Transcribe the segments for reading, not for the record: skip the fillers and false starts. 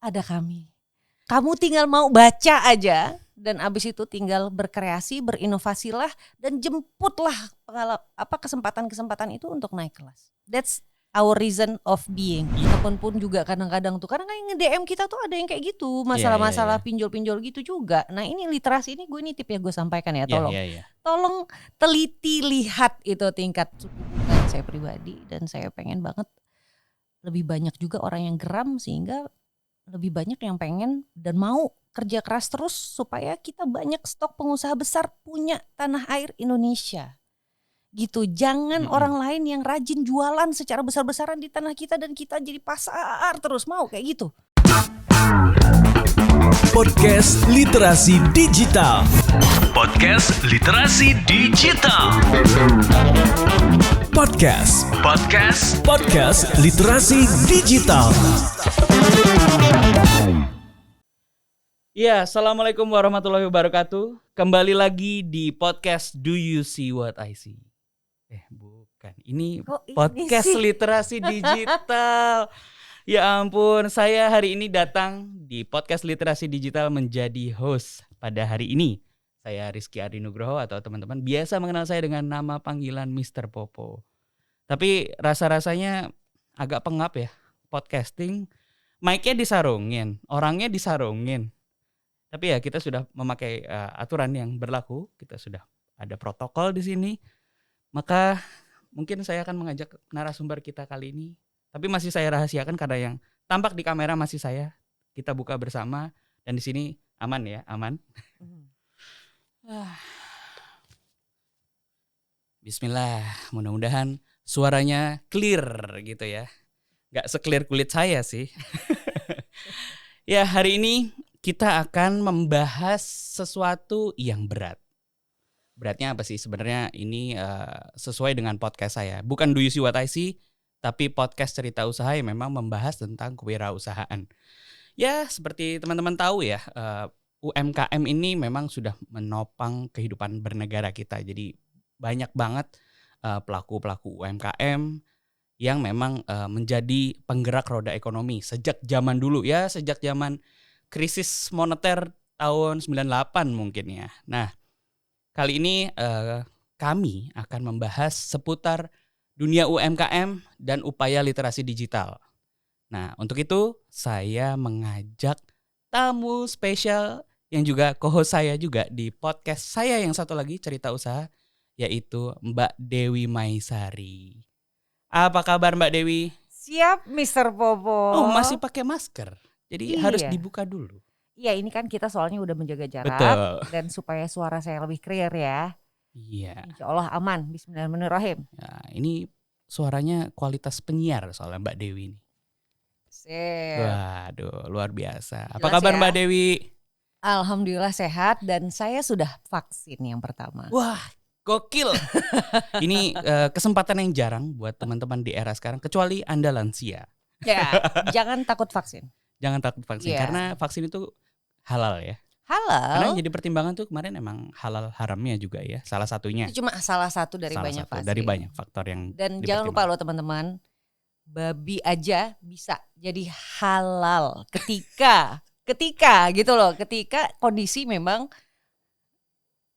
ada kami. Kamu tinggal mau baca aja dan abis itu tinggal berkreasi, berinovasilah dan jemputlah kesempatan-kesempatan itu untuk naik kelas. That's our reason of being. Akun pun juga kadang-kadang tuh, karena yang nge-DM kita tuh ada yang kayak gitu, masalah-masalah pinjol-pinjol gitu juga. Nah ini literasi ini tip ya gue sampaikan ya, tolong teliti lihat itu tingkat suku bunga saya pribadi, dan saya pengen banget lebih banyak juga orang yang geram sehingga lebih banyak yang pengen dan mau kerja keras terus supaya kita banyak stok pengusaha besar punya tanah air Indonesia. Gitu, jangan orang lain yang rajin jualan secara besar-besaran di tanah kita dan kita jadi pasar terus, mau kayak gitu. Podcast Literasi Digital. Podcast Literasi Digital. Podcast Literasi Digital. Ya, assalamualaikum warahmatullahi wabarakatuh. Kembali lagi di podcast Do You See What I See? Bukan, ini podcast Literasi Digital. Ya ampun, saya hari ini datang di podcast Literasi Digital menjadi host pada hari ini. Saya Rizky Ardi Nugroho atau teman-teman biasa mengenal saya dengan nama panggilan Mr. Popo. Tapi rasa-rasanya agak pengap ya, podcasting. Mic-nya disarungin, orangnya disarungin. Tapi ya kita sudah memakai aturan yang berlaku, kita sudah ada protokol di sini. Maka mungkin saya akan mengajak narasumber kita kali ini. Tapi masih saya rahasiakan karena yang tampak di kamera masih saya. Kita buka bersama dan di sini aman ya, aman. Bismillah, mudah-mudahan suaranya clear gitu ya. Gak se-clear kulit saya sih. Ya, hari ini kita akan membahas sesuatu yang berat. Beratnya apa sih? Sebenarnya ini sesuai dengan podcast saya. Bukan Do You See What I See, tapi podcast cerita usaha yang memang membahas tentang kewirausahaan. Ya, seperti teman-teman tahu ya, UMKM ini memang sudah menopang kehidupan bernegara kita. Jadi banyak banget pelaku-pelaku UMKM yang memang menjadi penggerak roda ekonomi sejak zaman dulu ya, sejak zaman krisis moneter tahun 98 mungkin ya. Nah, kali ini kami akan membahas seputar dunia UMKM dan upaya literasi digital. Nah, untuk itu saya mengajak tamu spesial yang juga co-host saya juga di podcast saya yang satu lagi, Cerita Usaha, yaitu Mbak Dewi Maisari. Apa kabar Mbak Dewi? Siap Mr. Popo. Oh, masih pakai masker. Jadi harus dibuka dulu. Iya, ini kan kita soalnya udah menjaga jarak. Betul. Dan supaya suara saya lebih clear ya. Iya. Insya Allah aman. Bismillahirrahmanirrahim. Ya, ini suaranya kualitas penyiar soalnya Mbak Dewi ini. Sip. Waduh, luar biasa. Apa Jelas kabar ya? Mbak Dewi? Alhamdulillah sehat dan saya sudah vaksin yang pertama. Wah, gokil. Ini kesempatan yang jarang buat teman-teman di era sekarang, kecuali Anda lansia. Ya, jangan takut vaksin. Jangan takut vaksin, karena vaksin itu halal ya. Halal. Karena yang jadi pertimbangan tuh kemarin emang halal haramnya juga ya, salah satunya. Itu cuma salah satu dari banyak faktor. Dari banyak faktor yang dan jangan lupa loh teman-teman, babi aja bisa jadi halal ketika gitu loh, ketika kondisi memang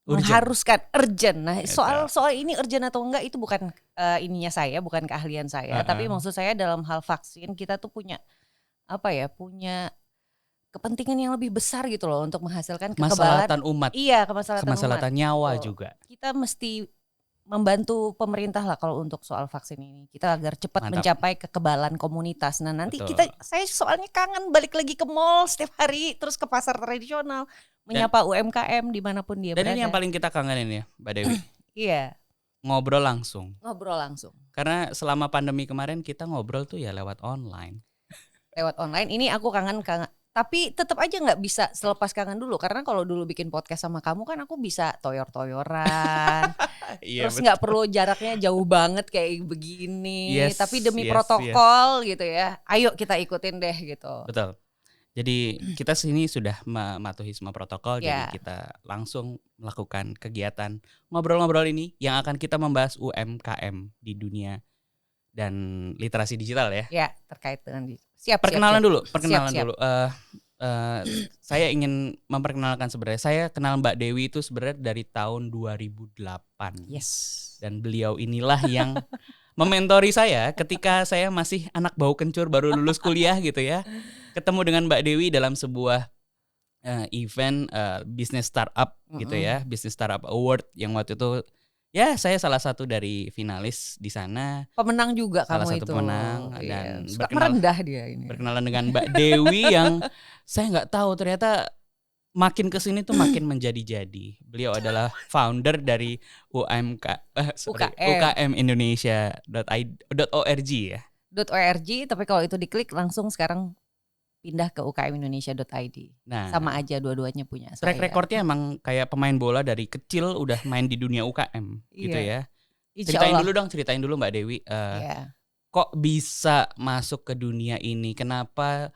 mengharuskan urgent. Nah, soal ini urgent atau enggak itu bukan ininya saya, bukan keahlian saya, tapi maksud saya dalam hal vaksin kita tuh punya punya kepentingan yang lebih besar gitu loh untuk menghasilkan kekebalan kemaslahatan umat. Iya, kemaslahatan nyawa umat. juga. Kita mesti membantu pemerintah lah kalau untuk soal vaksin ini. Kita agar cepat mencapai kekebalan komunitas. Nah, nanti saya soalnya kangen balik lagi ke mall setiap hari, terus ke pasar tradisional, menyapa UMKM dimanapun dia berada. Dan ini yang paling kita kangenin ya, Mbak Dewi. Iya. Ngobrol langsung. Karena selama pandemi kemarin kita ngobrol tuh ya lewat online. Ini aku kangen. Tapi tetap aja nggak bisa selepas kangen dulu, karena kalau dulu bikin podcast sama kamu kan aku bisa toyor-toyoran. Terus nggak perlu jaraknya jauh banget kayak begini. Tapi demi protokol gitu ya. Ayo kita ikutin deh gitu. Betul. Jadi kita sini sudah mematuhi semua protokol, jadi kita langsung melakukan kegiatan ngobrol-ngobrol ini yang akan kita membahas UMKM di dunia dan literasi digital ya. Ya, terkait dengan Siap. Perkenalan dulu. Siap. Saya ingin memperkenalkan sebenarnya. Saya kenal Mbak Dewi itu sebenarnya dari tahun 2008. Yes. Dan beliau inilah yang mementori saya ketika saya masih anak bau kencur baru lulus kuliah gitu ya. Ketemu dengan Mbak Dewi dalam sebuah event bisnis startup gitu ya, bisnis startup award yang waktu itu ya saya salah satu dari finalis di sana. Pemenang juga salah kamu satu itu. pemenang dan merendah dia ini. Berkenalan dengan Mbak Dewi yang saya nggak tahu ternyata makin kesini tuh makin menjadi-jadi. Beliau adalah founder dari UKM Indonesia.org ya. .org, tapi kalau itu diklik langsung sekarang pindah ke ukmindonesia.id. Nah, sama aja dua-duanya punya saya. Track recordnya emang kayak pemain bola dari kecil udah main di dunia UKM gitu ya. Ceritain dulu Mbak Dewi. Kok bisa masuk ke dunia ini? Kenapa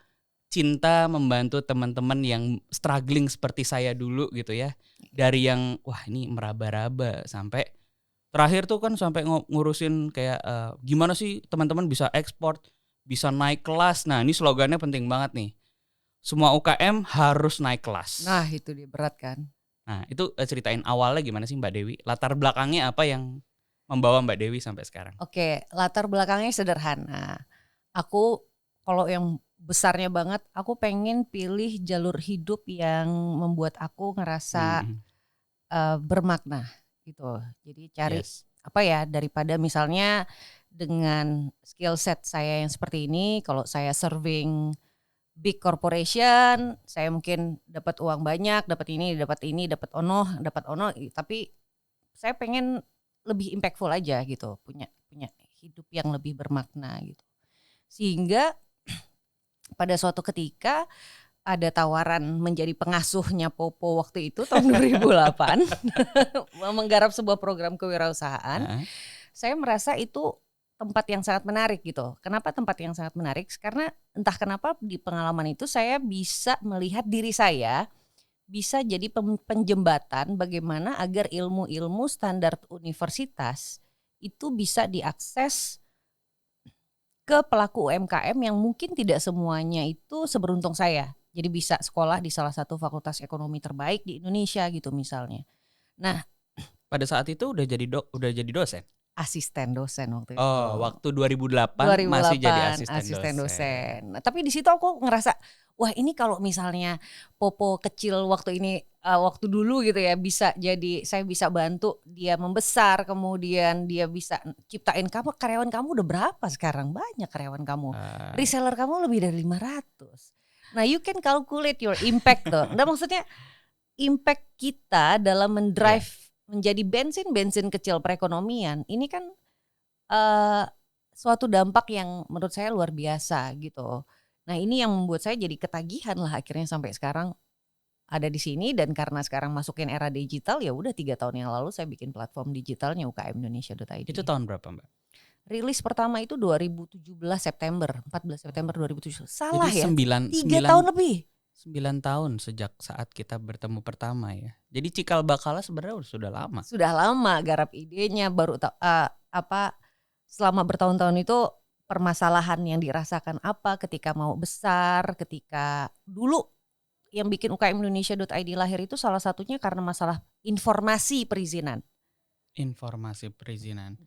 cinta membantu teman-teman yang struggling seperti saya dulu gitu ya? Dari yang wah ini meraba-raba sampai terakhir tuh kan sampai ngurusin kayak gimana sih teman-teman bisa ekspor, bisa naik kelas. Nah ini slogannya penting banget nih. Semua UKM harus naik kelas. Nah itu dia berat kan. Nah itu ceritain awalnya gimana sih Mbak Dewi? Latar belakangnya apa yang membawa Mbak Dewi sampai sekarang? Oke, latar belakangnya sederhana. Aku kalau yang besarnya banget, aku pengen pilih jalur hidup yang membuat aku ngerasa bermakna gitu. Jadi cari daripada misalnya dengan skill set saya yang seperti ini, kalau saya serving big corporation, saya mungkin dapat uang banyak, dapat ini, dapat ono, tapi saya pengen lebih impactful aja gitu, punya hidup yang lebih bermakna gitu. Sehingga pada suatu ketika ada tawaran menjadi pengasuhnya Popo waktu itu tahun 2008 menggarap sebuah program kewirausahaan. Saya merasa itu tempat yang sangat menarik gitu. Kenapa tempat yang sangat menarik? Karena entah kenapa di pengalaman itu saya bisa melihat diri saya bisa jadi penjembatan bagaimana agar ilmu-ilmu standar universitas itu bisa diakses ke pelaku UMKM yang mungkin tidak semuanya itu seberuntung saya. Jadi bisa sekolah di salah satu fakultas ekonomi terbaik di Indonesia gitu misalnya. Nah, pada saat itu udah jadi dosen? Asisten dosen waktu itu. Oh, waktu 2008 masih jadi asisten dosen. Nah, tapi di situ aku ngerasa, wah ini kalau misalnya Popo kecil waktu ini, waktu dulu gitu ya, bisa jadi saya bisa bantu dia membesar, kemudian dia bisa ciptain karyawan kamu udah berapa sekarang? Banyak karyawan kamu. Reseller kamu lebih dari 500. Nah, you can calculate your impact tuh. Nah, maksudnya impact kita dalam mendrive menjadi bensin kecil perekonomian ini kan suatu dampak yang menurut saya luar biasa gitu. Nah ini yang membuat saya jadi ketagihan lah akhirnya sampai sekarang ada di sini, dan karena sekarang masukin era digital ya udah 3 tahun yang lalu saya bikin platform digitalnya ukmindonesia.id. Itu tahun berapa Mbak? Rilis pertama itu 2017 September, 14 September 2017. Salah jadi ya? 3 tahun lebih. 9 tahun sejak saat kita bertemu pertama ya. Jadi cikal bakalnya sebenarnya sudah lama. Sudah lama garap idenya, baru selama bertahun-tahun itu permasalahan yang dirasakan apa ketika mau besar, ketika dulu yang bikin ukmindonesia.id lahir itu salah satunya karena masalah informasi perizinan.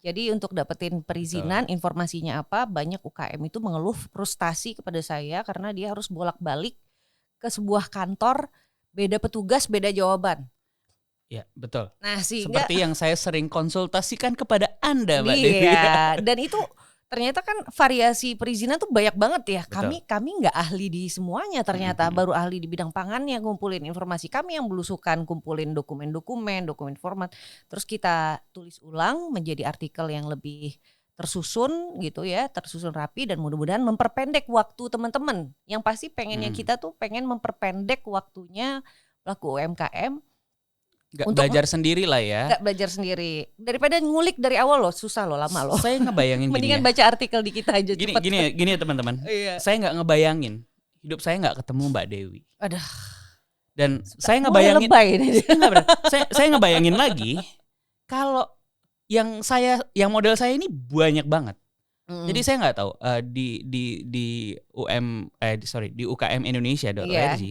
Jadi untuk dapetin perizinan, informasinya apa, banyak UKM itu mengeluh frustasi kepada saya karena dia harus bolak-balik ke sebuah kantor, beda petugas, beda jawaban. Ya betul. Nah sehingga seperti yang saya sering konsultasikan kepada Anda Mbak Dewi. Iya, dan itu ternyata kan variasi perizinan tuh banyak banget ya. Betul. Kami nggak ahli di semuanya ternyata, baru ahli di bidang pangannya ngumpulin informasi. Kami yang belusukan kumpulin dokumen format, terus kita tulis ulang menjadi artikel yang lebih tersusun gitu ya, tersusun rapi, dan mudah-mudahan memperpendek waktu teman-teman. Yang pasti pengennya kita tuh pengen memperpendek waktunya pelaku UMKM. Gak belajar sendiri lah ya. Gak belajar sendiri. Daripada ngulik dari awal loh, susah loh, lama loh. Saya ngebayangin mendingan gini ya. baca artikel di kita aja cepet. Gini ya teman-teman. Iya. Saya gak ngebayangin hidup saya gak ketemu Mbak Dewi. Aduh. Dan saya ngebayangin saya ngebayangin lagi kalau yang model saya ini banyak banget. Jadi saya nggak tahu di UKM-Indonesia.org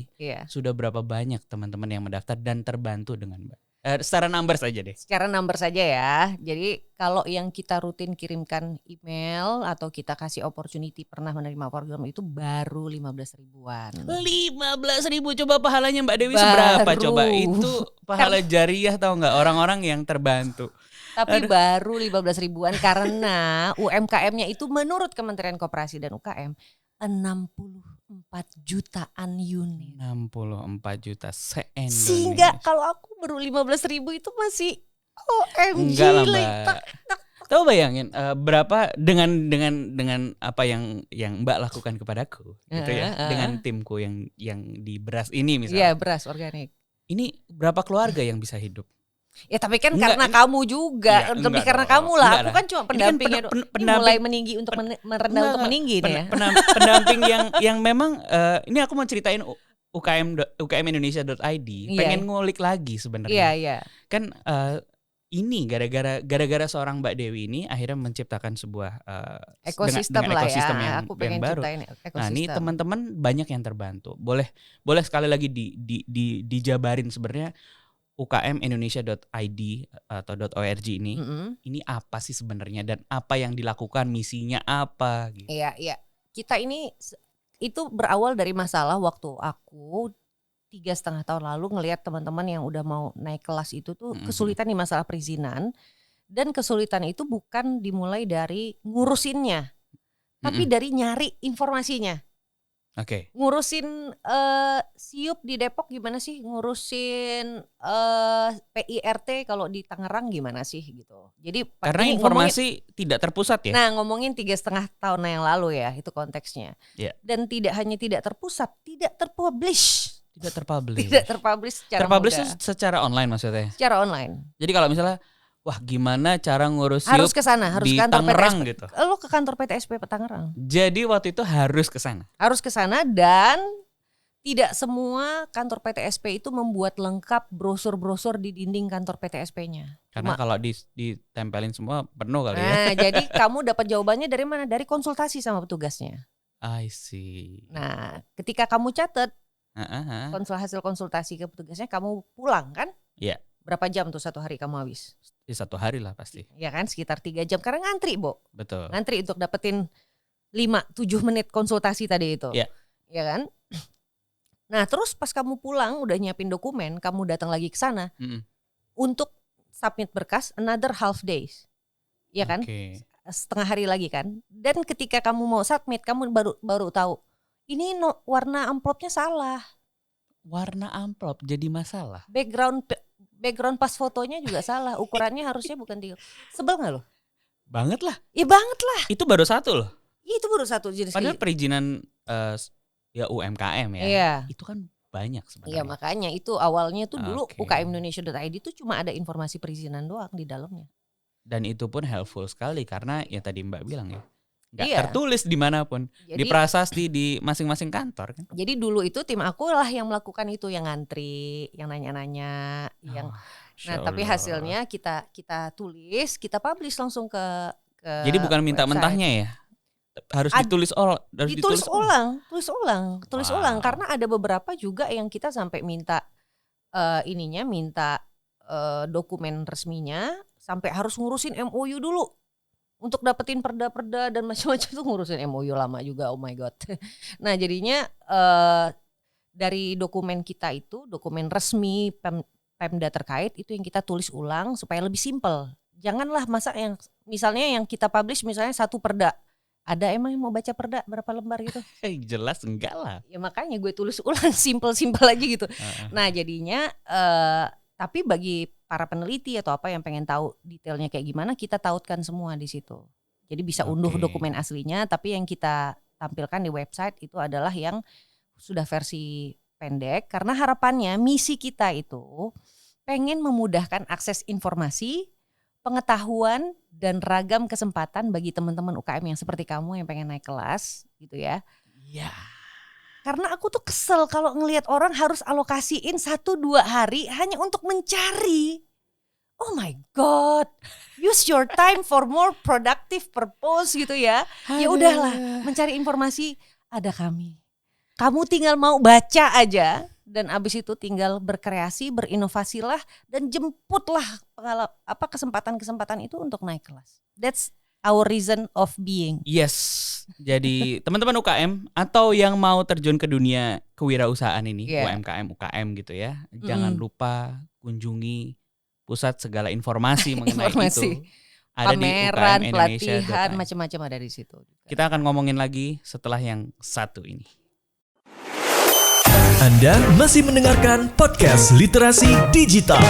sudah berapa banyak teman-teman yang mendaftar dan terbantu dengan Mbak. Secara numbers aja deh. Secara number saja ya. Jadi kalau yang kita rutin kirimkan email atau kita kasih opportunity pernah menerima program itu baru 15 ribuan. 15.000 coba pahalanya Mbak Dewi seberapa coba? Itu pahala jariah tahu nggak orang-orang yang terbantu. Tapi baru 15 ribuan karena UMKM-nya itu menurut Kementerian Koperasi dan UKM 64 jutaan unit. 64 juta se-Indonesia. Sehingga kalau aku baru 15 ribu itu masih OMG. Enggak lah Mbak. Tahu bayangin berapa dengan apa yang Mbak lakukan kepadaku gitu ya. Dengan timku yang di beras ini misalnya. Iya, beras organik. Ini berapa keluarga yang bisa hidup? Ya tapi kan karena kamu juga, lebih karena kamu lah. Aku kan cuma pendampingnya. Mulai meninggi untuk merendah untuk meninggi nih ya. Pendamping yang memang ini aku mau ceritain ukmindonesia.id. Pengen ngulik lagi sebenarnya. Iya. Kan ini gara-gara seorang Mbak Dewi ini akhirnya menciptakan sebuah ekosistem dengan lah ekosistem ya. yang, Aku pengen yang baru. ciptain ekosistem. Nah ini teman-teman banyak yang terbantu. Boleh sekali lagi dijabarin sebenarnya. UKMindonesia.id atau .org ini apa sih sebenarnya dan apa yang dilakukan, misinya apa gitu. Iya. Kita ini itu berawal dari masalah waktu aku 3,5 tahun lalu ngelihat teman-teman yang udah mau naik kelas itu tuh kesulitan di masalah perizinan, dan kesulitan itu bukan dimulai dari ngurusinnya, tapi dari nyari informasinya. Oke. Ngurusin SIUP di Depok gimana sih? Ngurusin PIRT kalau di Tangerang gimana sih gitu. Jadi karena informasi tidak terpusat ya. Nah, ngomongin 3,5 tahun yang lalu ya, itu konteksnya. Yeah. Dan tidak hanya tidak terpusat, tidak terpublish. Tidak terpublish. Tidak terpublish secara mudah. Secara online maksudnya. Secara online. Jadi kalau misalnya wah gimana cara ngurus harus ke sana, harus di kantor Tangerang PTSP. gitu. Lo ke kantor PTSP Tangerang. Jadi waktu itu harus ke sana. Harus ke sana, dan tidak semua kantor PTSP itu membuat lengkap brosur-brosur di dinding kantor PTSP-nya. Karena kalau ditempelin semua penuh kali ya. Nah, jadi kamu dapat jawabannya dari mana? Dari konsultasi sama petugasnya. I see. Nah, ketika kamu catat hasil konsultasi ke petugasnya, kamu pulang kan? Iya. Berapa jam tuh satu hari kamu habis? Ya, 1 hari lah pasti. Ya kan, sekitar 3 jam karena ngantri, Bo. Betul. Ngantri untuk dapetin 5-7 menit konsultasi tadi itu. Iya. Ya kan? Nah, terus pas kamu pulang udah nyiapin dokumen, kamu datang lagi ke sana untuk submit berkas another half days. Ya kan? Setengah hari lagi kan? Dan ketika kamu mau submit, kamu baru tahu ini warna amplopnya salah. Warna amplop jadi masalah. Background pas fotonya juga salah. Ukurannya harusnya bukan 3. Sebel gak lo? Banget lah. Iya banget lah. Itu baru 1 loh. Itu baru 1 jenis. Padahal perizinan ya UMKM ya. Iya. Itu kan banyak sebenarnya. Iya, makanya itu awalnya tuh dulu Oke. UKMindonesia.id tuh cuma ada informasi perizinan doang di dalamnya. Dan itu pun helpful sekali karena ya tadi Mbak bilang ya. Gak Iya. tertulis dimanapun. Di prasasti di masing-masing kantor kan. Jadi dulu itu tim aku lah yang melakukan itu, yang ngantri, yang nanya-nanya, yang nah tapi hasilnya kita tulis, kita publish langsung ke jadi bukan minta website. Mentahnya ya. Harus ditulis ulang karena ada beberapa juga yang kita sampai minta dokumen resminya, sampai harus ngurusin MOU dulu untuk dapetin perda-perda dan macam-macam tuh, ngurusin MOU lama juga, oh my god. Nah jadinya dari dokumen kita itu, dokumen resmi Pemda terkait itu yang kita tulis ulang supaya lebih simpel. Janganlah masa yang misalnya yang kita publish misalnya 1 perda. Ada emang yang mau baca perda berapa lembar gitu? Jelas enggak lah. Ya makanya gue tulis ulang simpel-simpel aja gitu. Nah jadinya tapi bagi para peneliti atau apa yang pengen tahu detailnya kayak gimana, kita tautkan semua di situ. Jadi bisa unduh dokumen aslinya, tapi yang kita tampilkan di website itu adalah yang sudah versi pendek, karena harapannya misi kita itu pengen memudahkan akses informasi, pengetahuan dan ragam kesempatan bagi teman-teman UKM yang seperti kamu yang pengen naik kelas gitu ya. Iya. Karena aku tuh kesel kalau ngelihat orang harus alokasiin 1-2 hari hanya untuk mencari Oh my God, use your time for more productive purpose gitu ya. Ya udahlah, mencari informasi ada kami. Kamu tinggal mau baca aja dan abis itu tinggal berkreasi, berinovasilah dan jemputlah kesempatan-kesempatan itu untuk naik kelas. That's our reason of being. Yes. Jadi teman-teman UKM atau yang mau terjun ke dunia kewirausahaan ini, UMKM, UKM gitu ya. Jangan lupa kunjungi pusat segala informasi mengenai itu. Ada pameran, di pelatihan, macam-macam ada di situ. Kita akan ngomongin lagi setelah yang satu ini. Anda masih mendengarkan podcast Literasi Digital.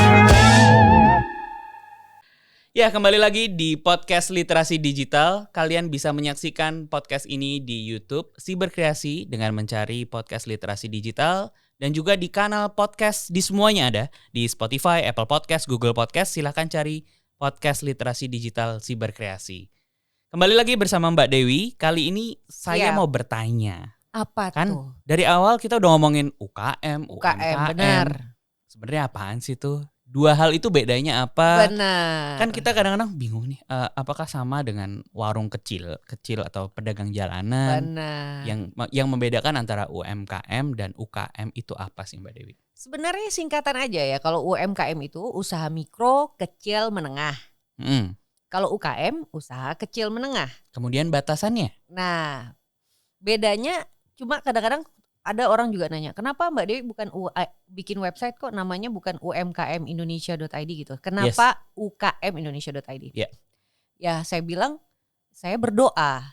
Ya, kembali lagi di podcast Literasi Digital. Kalian bisa menyaksikan podcast ini di YouTube Siberkreasi dengan mencari podcast Literasi Digital. Dan juga di kanal podcast di semuanya ada. Di Spotify, Apple Podcast, Google Podcast. Silahkan cari podcast Literasi Digital Siberkreasi. Kembali lagi bersama Mbak Dewi. Kali ini saya mau bertanya. Apa kan tuh? Dari awal kita udah ngomongin UKM, benar. Sebenarnya apaan sih tuh? Dua hal itu bedanya apa? Benar. Kan kita kadang-kadang bingung nih, apakah sama dengan warung kecil atau pedagang jalanan? Benar. Yang membedakan antara UMKM dan UKM itu apa sih Mbak Dewi? Sebenarnya singkatan aja ya. Kalau UMKM itu usaha mikro, kecil, menengah. Kalau UKM usaha kecil menengah. Kemudian batasannya? Nah, bedanya cuma kadang-kadang ada orang juga nanya, kenapa Mbak Dewi bukan bikin website kok namanya bukan umkmindonesia.id gitu. Kenapa UKM Indonesia.id? Ya, saya bilang saya berdoa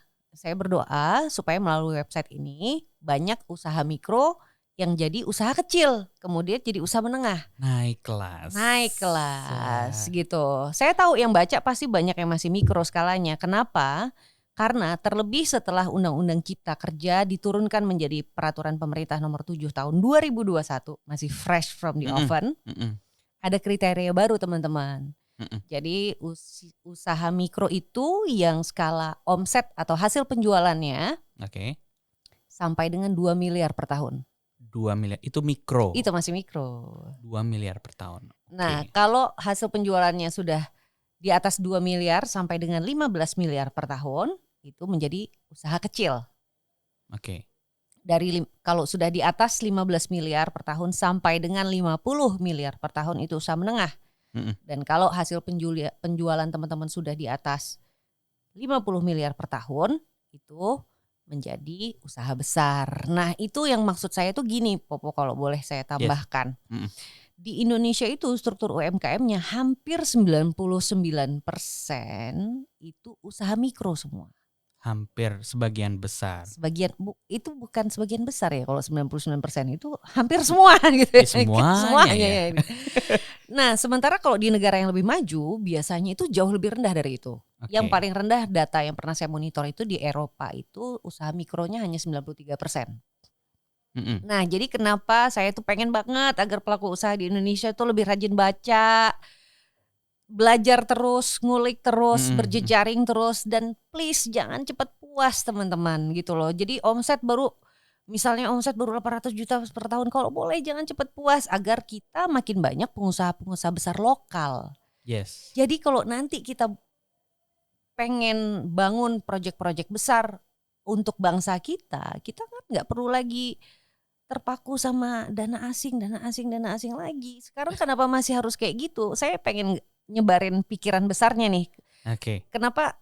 supaya melalui website ini banyak usaha mikro yang jadi usaha kecil, kemudian jadi usaha menengah. Naik kelas gitu. Saya tahu yang baca pasti banyak yang masih mikro skalanya. Kenapa? Karena terlebih setelah Undang-Undang Cipta Kerja diturunkan menjadi Peraturan Pemerintah Nomor 7 Tahun 2021, masih fresh from the oven, ada kriteria baru teman-teman. Jadi usaha mikro itu yang skala omset atau hasil penjualannya sampai dengan 2 miliar per tahun. 2 miliar, itu mikro? Itu masih mikro. 2 miliar per tahun. Nah, kalau hasil penjualannya sudah di atas 2 miliar sampai dengan 15 miliar per tahun, itu menjadi usaha kecil. Kalau sudah di atas 15 miliar per tahun sampai dengan 50 miliar per tahun itu usaha menengah. Dan kalau hasil penjualan teman-teman sudah di atas 50 miliar per tahun, itu menjadi usaha besar. Nah, itu yang maksud saya tuh gini, Popo, kalau boleh saya tambahkan. Di Indonesia itu struktur UMKM-nya hampir 99% itu usaha mikro semua. Hampir sebagian besar. Itu bukan sebagian besar ya, kalau 99% itu hampir semua gitu. Semuanya ya. Nah, sementara kalau di negara yang lebih maju biasanya itu jauh lebih rendah dari itu. Yang paling rendah data yang pernah saya monitor itu di Eropa itu usaha mikronya hanya 93%. Nah, jadi kenapa saya tuh pengen banget agar pelaku usaha di Indonesia tuh lebih rajin baca, belajar terus, ngulik terus, berjejaring terus, dan please jangan cepat puas teman-teman gitu loh. Jadi misalnya omset baru 800 juta per tahun, kalau boleh jangan cepat puas agar kita makin banyak pengusaha-pengusaha besar lokal. Jadi kalau nanti kita pengen bangun proyek-proyek besar untuk bangsa kita kan nggak perlu lagi terpaku sama dana asing lagi. Sekarang kenapa masih harus kayak gitu? Saya pengen nyebarin pikiran besarnya nih. Kenapa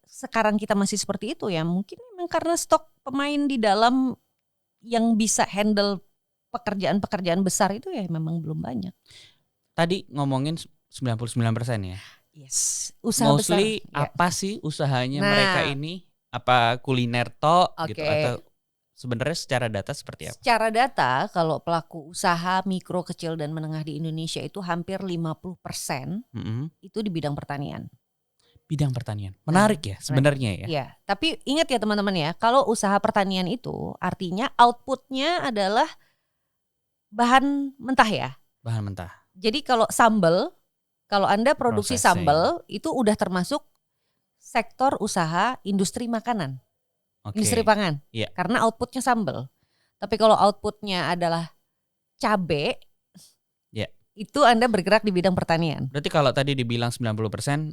sekarang kita masih seperti itu ya? Mungkin memang karena stok pemain di dalam yang bisa handle pekerjaan-pekerjaan besar itu ya memang belum banyak. Tadi ngomongin 99% ya? Yes. Usaha mostly besar. Apa sih usahanya mereka ini? Apa kuliner tok gitu atau sebenarnya secara data seperti apa? Secara data kalau pelaku usaha mikro, kecil dan menengah di Indonesia itu hampir 50% itu di bidang pertanian. Bidang pertanian. Menarik ya sebenarnya ya. Iya, tapi ingat ya teman-teman ya, kalau usaha pertanian itu artinya outputnya adalah bahan mentah ya. Bahan mentah. Jadi kalau sambal, kalau Anda produksi sambal itu udah termasuk sektor usaha industri makanan. Industri pangan. Karena outputnya sambal. Tapi kalau outputnya adalah cabe, itu Anda bergerak di bidang pertanian. Berarti kalau tadi dibilang 90%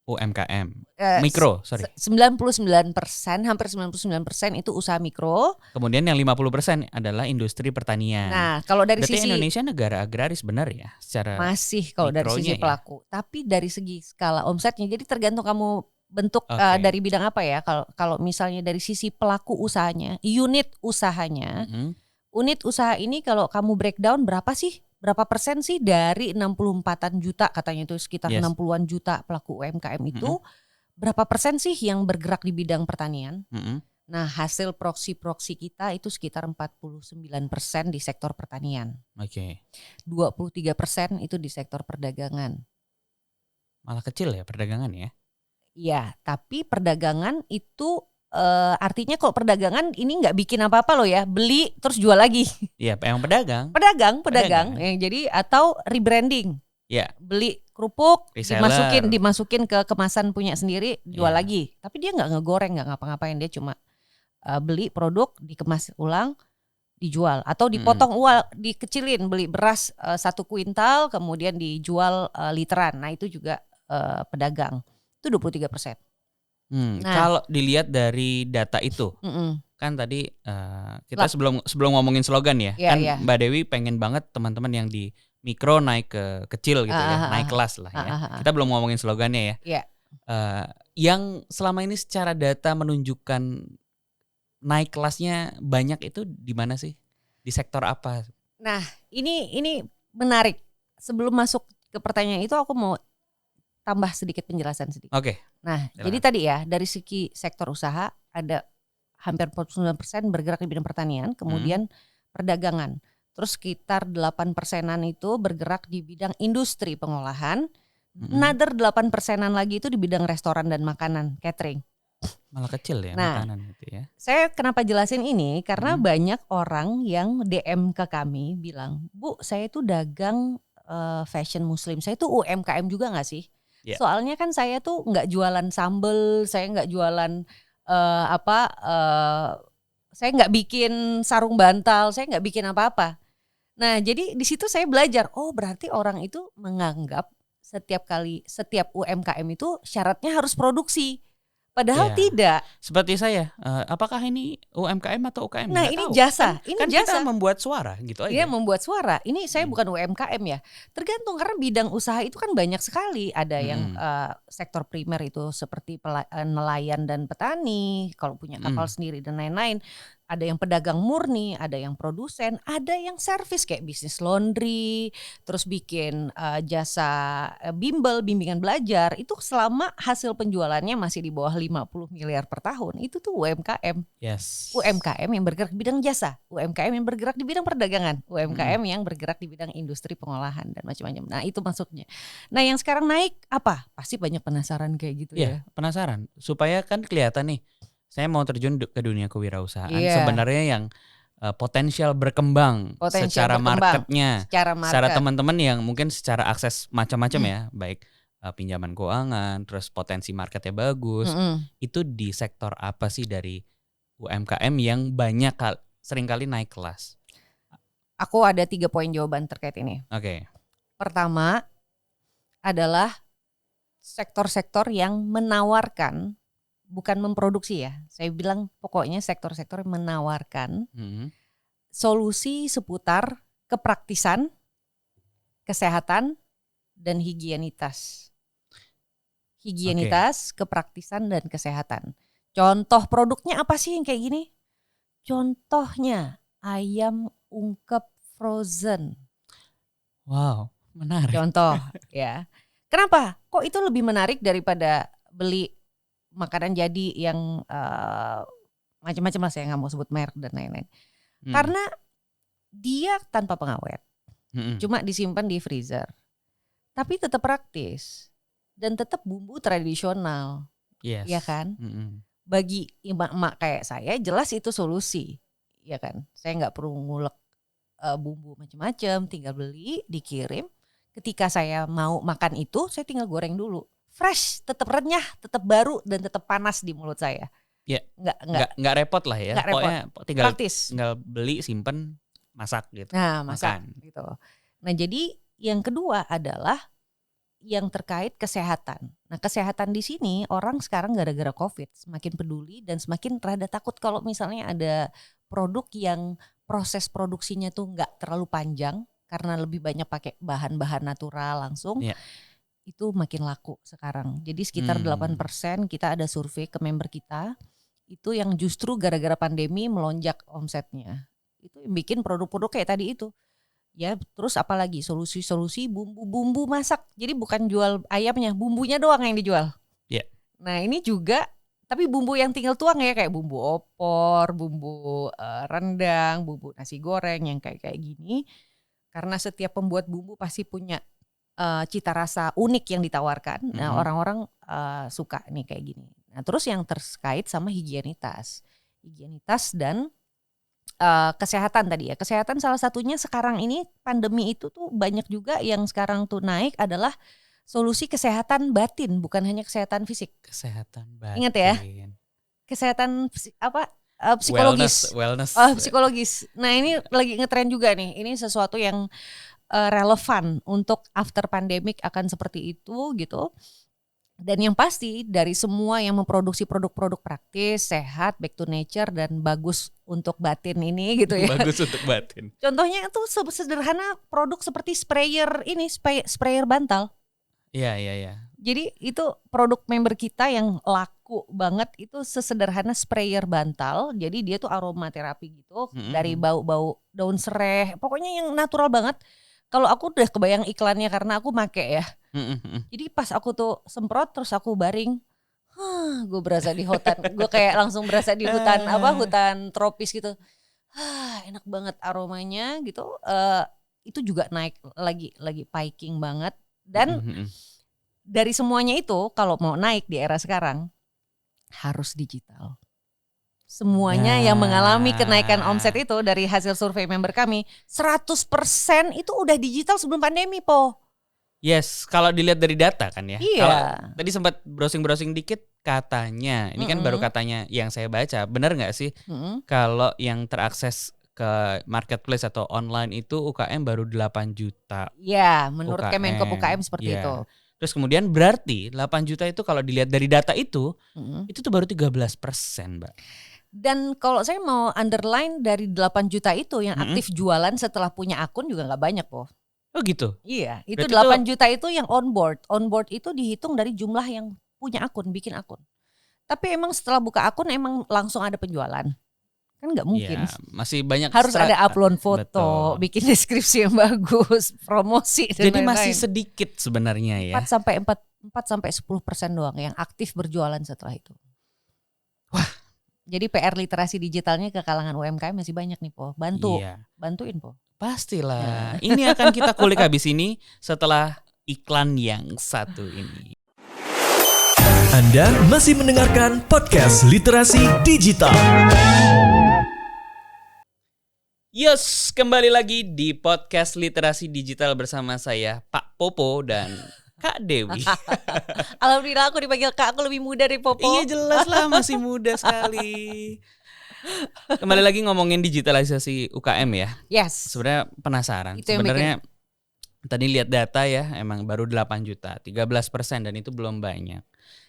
UMKM, Eh, mikro, sorry. 99%, hampir 99% itu usaha mikro. Kemudian yang 50% adalah industri pertanian. Nah, kalau dari Berarti sisi Indonesia negara agraris benar ya secara masih kalau dari mikronya sisi ya? pelaku, tapi dari segi skala omsetnya, jadi tergantung kamu bentuk Oke. dari bidang apa ya. Kalau misalnya dari sisi pelaku usahanya, unit usahanya, Mm-mm. unit usaha ini kalau kamu breakdown berapa persen sih dari 64-an juta katanya itu sekitar Yes. 60-an juta pelaku UMKM itu, berapa persen sih yang bergerak di bidang pertanian? Mm-mm. Nah, hasil proksi kita itu sekitar 49% di sektor pertanian. Oke. 23% itu di sektor perdagangan. Malah kecil ya perdagangan ya. Iya, tapi perdagangan itu artinya kalau perdagangan ini nggak bikin apa-apa loh ya, beli terus jual lagi. Iya, yang pedagang. Pedagang. Jadi atau rebranding, Ya, beli kerupuk Reseller. dimasukin ke kemasan punya sendiri, jual Iya. lagi. Tapi dia nggak ngegoreng, nggak ngapa-ngapain, dia cuma beli produk dikemas ulang dijual atau dipotong uang, dikecilin, beli beras 1 kuintal kemudian dijual literan. Nah, itu juga pedagang. Itu 23%. Nah. Kalau dilihat dari data itu, Mm-mm. kan tadi kita sebelum ngomongin slogan ya, Iya, kan iya. Mbak Dewi pengen banget teman-teman yang di mikro naik ke kecil gitu ya, naik kelas lah ya. Kita belum ngomongin slogannya ya. Iya. Yang selama ini secara data menunjukkan naik kelasnya banyak itu di mana sih? Di sektor apa? Nah, ini menarik. Sebelum masuk ke pertanyaan itu aku mau tambah sedikit penjelasan sedikit. Oke. Nah, Silakan. jadi tadi ya dari segi sektor usaha ada hampir 49% bergerak di bidang pertanian, kemudian perdagangan. Terus sekitar 8%-an itu bergerak di bidang industri pengolahan. Another 8%-an lagi itu di bidang restoran dan makanan, catering. Malah kecil ya Nah, makanan gitu ya. Saya kenapa jelasin ini? Karena banyak orang yang DM ke kami bilang, Bu, saya itu dagang fashion muslim, saya itu UMKM juga gak sih? Yeah. Soalnya kan saya tuh nggak jualan sambel, saya nggak jualan saya nggak bikin sarung bantal, saya nggak bikin apa-apa. Nah, jadi di situ saya belajar, oh berarti orang itu menganggap setiap UMKM itu syaratnya harus produksi. Padahal Iya. tidak. Seperti saya, apakah ini UMKM atau UKM? Nah, Nggak ini tahu. jasa, Kan, ini kan jasa. kita membuat suara gitu aja. Dia membuat suara. Ini saya bukan UMKM ya. Tergantung karena bidang usaha itu kan banyak sekali. Ada yang sektor primer itu seperti nelayan dan petani, kalau punya kapal sendiri dan lain-lain. Ada yang pedagang murni, ada yang produsen, ada yang servis kayak bisnis laundry, terus bikin jasa bimbingan belajar. Itu selama hasil penjualannya masih di bawah 50 miliar per tahun, itu tuh UMKM. Yes. UMKM yang bergerak di bidang jasa, UMKM yang bergerak di bidang perdagangan, UMKM yang bergerak di bidang industri pengolahan dan macam-macam. Nah, itu masuknya. Nah, yang sekarang naik apa? Pasti banyak penasaran kayak gitu ya. Penasaran. Supaya kan kelihatan nih, saya mau terjun ke dunia kewirausahaan. Iya. Sebenarnya yang potensial berkembang secara marketnya, secara teman-teman yang mungkin secara akses macam-macam ya, baik pinjaman keuangan, terus potensi marketnya bagus. Itu di sektor apa sih dari UMKM yang banyak seringkali naik kelas? Aku ada 3 poin jawaban terkait ini. Oke. Pertama adalah sektor-sektor yang menawarkan, bukan memproduksi ya. Saya bilang pokoknya sektor-sektor yang menawarkan solusi seputar kepraktisan, kesehatan, dan higienitas. Kepraktisan, dan kesehatan. Contoh produknya apa sih yang kayak gini? Contohnya ayam ungkep frozen. Wow, menarik. Contoh ya. Kenapa? Kok itu lebih menarik daripada beli makanan jadi yang macam-macam lah, saya nggak mau sebut merek dan lain-lain. Karena dia tanpa pengawet, cuma disimpan di freezer, tapi tetap praktis dan tetap bumbu tradisional, ya kan? Bagi emak-emak kayak saya jelas itu solusi, ya kan? Saya nggak perlu ngulek bumbu macam-macam, tinggal beli, dikirim. Ketika saya mau makan itu, saya tinggal goreng dulu. Fresh, tetap renyah, tetap baru, dan tetap panas di mulut saya. Ya, nggak repot lah ya. Pokoknya tinggal praktis. Tinggal beli, simpen, masak gitu. Nah, masak makan. gitu. Nah, jadi yang kedua adalah yang terkait kesehatan. Nah, kesehatan di sini orang sekarang gara-gara COVID semakin peduli dan semakin rada takut kalau misalnya ada produk yang proses produksinya tuh nggak terlalu panjang karena lebih banyak pakai bahan-bahan natural langsung. Iya. Itu makin laku sekarang. Jadi sekitar 8% kita ada survei ke member kita itu yang justru gara-gara pandemi melonjak omsetnya. Itu yang bikin produk-produk kayak tadi itu. Ya, terus apalagi solusi-solusi bumbu-bumbu masak. Jadi bukan jual ayamnya, bumbunya doang yang dijual. Iya. Nah, ini juga tapi bumbu yang tinggal tuang ya kayak bumbu opor, bumbu rendang, bumbu nasi goreng yang kayak gini. Karena setiap pembuat bumbu pasti punya cita rasa unik yang ditawarkan. Nah, orang-orang suka nih kayak gini. Nah, terus yang terkait sama higienitas dan kesehatan tadi ya. Kesehatan salah satunya sekarang ini pandemi itu tuh banyak juga yang sekarang tuh naik adalah solusi kesehatan batin, bukan hanya kesehatan fisik. Kesehatan batin. Ingat ya? Kesehatan psikologis. Wellness. Psikologis. Nah, ini lagi ngetren juga nih. Ini sesuatu yang relevan untuk after pandemic akan seperti itu gitu. Dan yang pasti dari semua yang memproduksi produk-produk praktis, sehat, back to nature dan bagus untuk batin ini gitu ya. Bagus untuk batin. Contohnya itu sederhana produk seperti sprayer bantal. Iya. Jadi itu produk member kita yang laku banget itu sesederhana sprayer bantal. Jadi dia tuh aromaterapi gitu dari bau-bau daun sereh. Pokoknya yang natural banget. Kalau aku udah kebayang iklannya karena aku make ya. Jadi pas aku tuh semprot terus aku baring, gue berasa di hutan, gue kayak langsung berasa di hutan tropis gitu. Enak banget aromanya gitu. Itu juga naik lagi piking banget. Dan dari semuanya itu kalau mau naik di era sekarang harus digital. Semuanya yang mengalami kenaikan omset itu dari hasil survei member kami 100% itu udah digital sebelum pandemi, Po. Yes, kalau dilihat dari data kan ya. Iya. Kalau tadi sempat browsing dikit katanya, ini kan baru katanya yang saya baca, benar nggak sih? Kalau yang terakses ke marketplace atau online itu UKM baru 8 juta. Ya, menurut Kemenko UKM seperti itu. Terus kemudian berarti 8 juta itu kalau dilihat dari data itu tuh baru 13%, Mbak. Dan kalau saya mau underline dari 8 juta itu yang aktif jualan setelah punya akun juga gak banyak, Po. Oh gitu? Iya, itu berarti 8 juta itu yang on board. On board itu dihitung dari jumlah yang punya akun, bikin akun. Tapi emang setelah buka akun emang langsung ada penjualan. Kan gak mungkin. Ya, masih banyak. Harus ada upload foto, betul. Bikin deskripsi yang bagus, promosi dan jadi lain-lain. masih sedikit sebenarnya ya. 4-10% doang yang aktif berjualan setelah itu. Wah. Jadi PR literasi digitalnya ke kalangan UMKM masih banyak nih, Po. Bantuin, Po. Pastilah. Ini akan kita kulik habis ini setelah iklan yang satu ini. Anda masih mendengarkan podcast Literasi Digital. Yes, kembali lagi di podcast Literasi Digital bersama saya Pak Popo dan Kak Dewi. Alhamdulillah aku dipanggil Kak, aku lebih muda dari Popo. Iya jelas lah, masih muda sekali. Kembali lagi ngomongin digitalisasi UKM ya. Yes. Sebenarnya penasaran. Itu yang sebenarnya tadi lihat data ya, emang baru 8 juta, 13% dan itu belum banyak.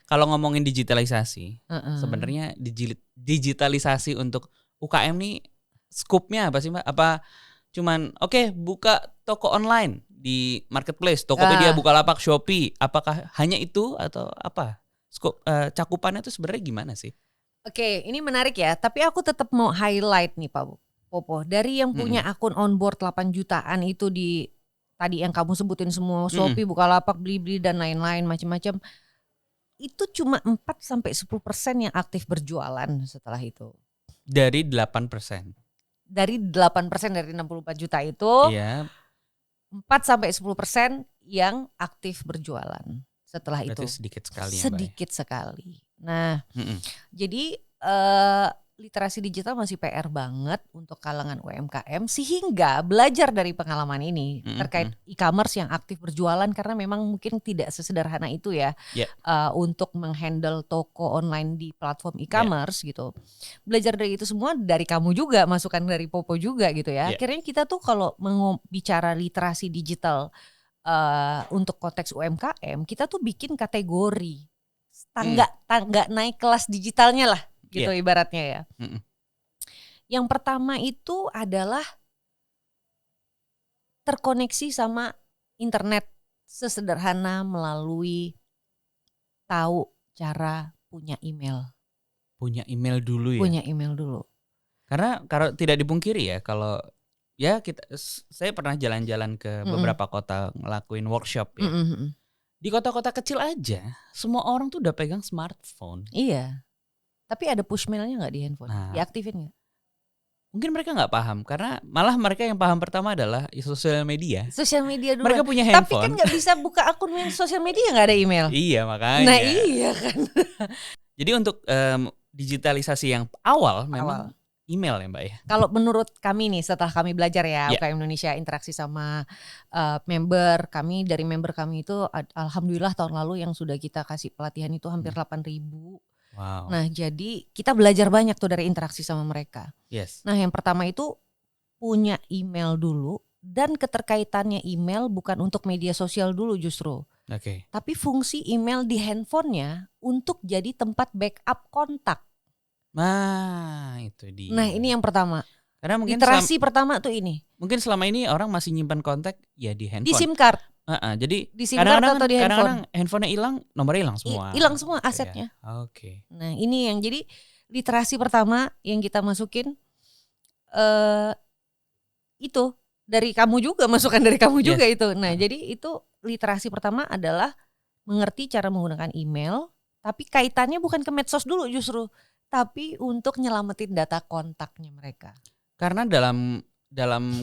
Kalau ngomongin digitalisasi, sebenarnya digitalisasi untuk UKM nih skupnya apa sih, Mbak? Apa cuman buka toko online di marketplace, Tokopedia, Bukalapak, Shopee, apakah hanya itu atau apa? Skop cakupannya tuh sebenarnya gimana sih? Oke, ini menarik ya, tapi aku tetap mau highlight nih Pak Popo. Dari yang punya akun onboard 8 jutaan itu di tadi yang kamu sebutin semua, Shopee, Bukalapak, Blibli dan lain-lain macam-macam. Itu cuma 4-10% yang aktif berjualan setelah itu. Dari 8%. Dari 8% dari 64 juta itu. Iya. 4-10% yang aktif berjualan setelah berarti itu. Sedikit sekali ya, sedikit sekali. Nah, jadi literasi digital masih PR banget untuk kalangan UMKM sehingga belajar dari pengalaman ini terkait e-commerce yang aktif berjualan karena memang mungkin tidak sesederhana itu ya untuk menghandle toko online di platform e-commerce gitu. Belajar dari itu semua dari kamu juga, masukan dari Popo juga gitu ya. Akhirnya kita tuh kalau bicara literasi digital untuk konteks UMKM kita tuh bikin kategori tangga naik kelas digitalnya lah gitu ibaratnya ya. Yang pertama itu adalah terkoneksi sama internet sesederhana melalui tahu cara punya email. Punya email dulu ya. Punya email dulu. Karena kalau tidak dipungkiri ya, kalau ya saya pernah jalan-jalan ke beberapa kota ngelakuin workshop ya. Di kota-kota kecil aja semua orang tuh udah pegang smartphone. Iya. Tapi ada push mailnya nggak di handphone? Diaktifin nggak? Mungkin mereka nggak paham karena malah mereka yang paham pertama adalah sosial media. Sosial media dulu. Mereka punya handphone. Tapi kan nggak bisa buka akun sosial media nggak ada email. Iya makanya. Nah iya kan. Jadi untuk digitalisasi yang awal memang email ya Mbak ya. Kalau menurut kami nih setelah kami belajar ya UKM Indonesia interaksi sama member kami, dari member kami itu alhamdulillah tahun lalu yang sudah kita kasih pelatihan itu hampir 8.000. Wow. Nah jadi kita belajar banyak tuh dari interaksi sama mereka. Yes. Nah yang pertama itu punya email dulu dan keterkaitannya email bukan untuk media sosial dulu justru. Oke. Tapi fungsi email di handphonenya untuk jadi tempat backup kontak. Nah itu dia. Nah ini yang pertama. Karena mungkin literasi pertama tuh ini. Mungkin selama ini orang masih nyimpan kontak ya di handphone. Di SIM card. Jadi di SIM card atau di handphone. Kadang-kadang handphonenya hilang, nomornya hilang semua. Hilang semua asetnya. Ya. Oke. Nah ini yang jadi literasi pertama yang kita masukin itu dari kamu juga, masukan dari kamu juga itu. Nah jadi itu literasi pertama adalah mengerti cara menggunakan email, tapi kaitannya bukan ke medsos dulu justru, tapi untuk nyelamatin data kontaknya mereka. Karena dalam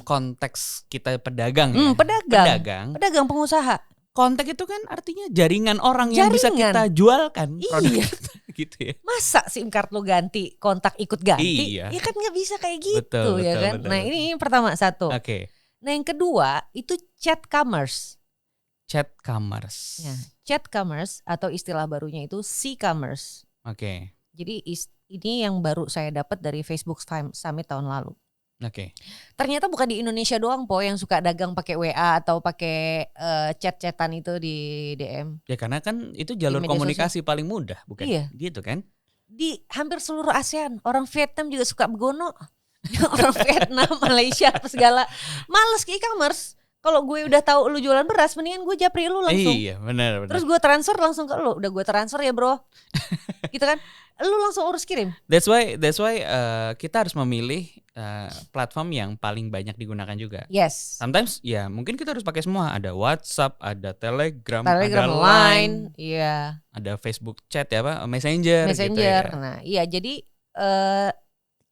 konteks kita pedagang ya. Pedagang pengusaha. Kontak itu kan artinya jaringan orang yang bisa kita jualkan produk gitu ya. Masa SIM card lo ganti, kontak ikut ganti? Iya. Ya kan nggak bisa kayak gitu betul, ya kan. Betul. Nah ini pertama satu. Oke. Nah yang kedua itu chat commerce. Chat commerce. Ya, chat commerce atau istilah barunya itu C-commerce. Oke. Jadi ini yang baru saya dapat dari Facebook Summit tahun lalu. Oke. Ternyata bukan di Indonesia doang yang suka dagang pakai WA atau pakai chat-chatan itu di DM. Ya karena kan itu jalur komunikasi paling mudah, bukan? Iya. Gitu kan? Di hampir seluruh ASEAN, orang Vietnam juga suka begono. Orang Vietnam, Malaysia, apa segala. Males ke e-commerce. Kalau gue udah tahu lu jualan beras, mendingan gue japri lu langsung. Iya, benar. Terus gue transfer langsung ke lu. Udah gue transfer ya bro. Gitu kan? Lu langsung urus kirim. That's why kita harus memilih platform yang paling banyak digunakan juga. Yes. Sometimes ya mungkin kita harus pakai semua. Ada WhatsApp, ada Telegram, ada Line, iya. Ada Facebook chat ya Pak, Messenger. Gitu ya. Nah iya jadi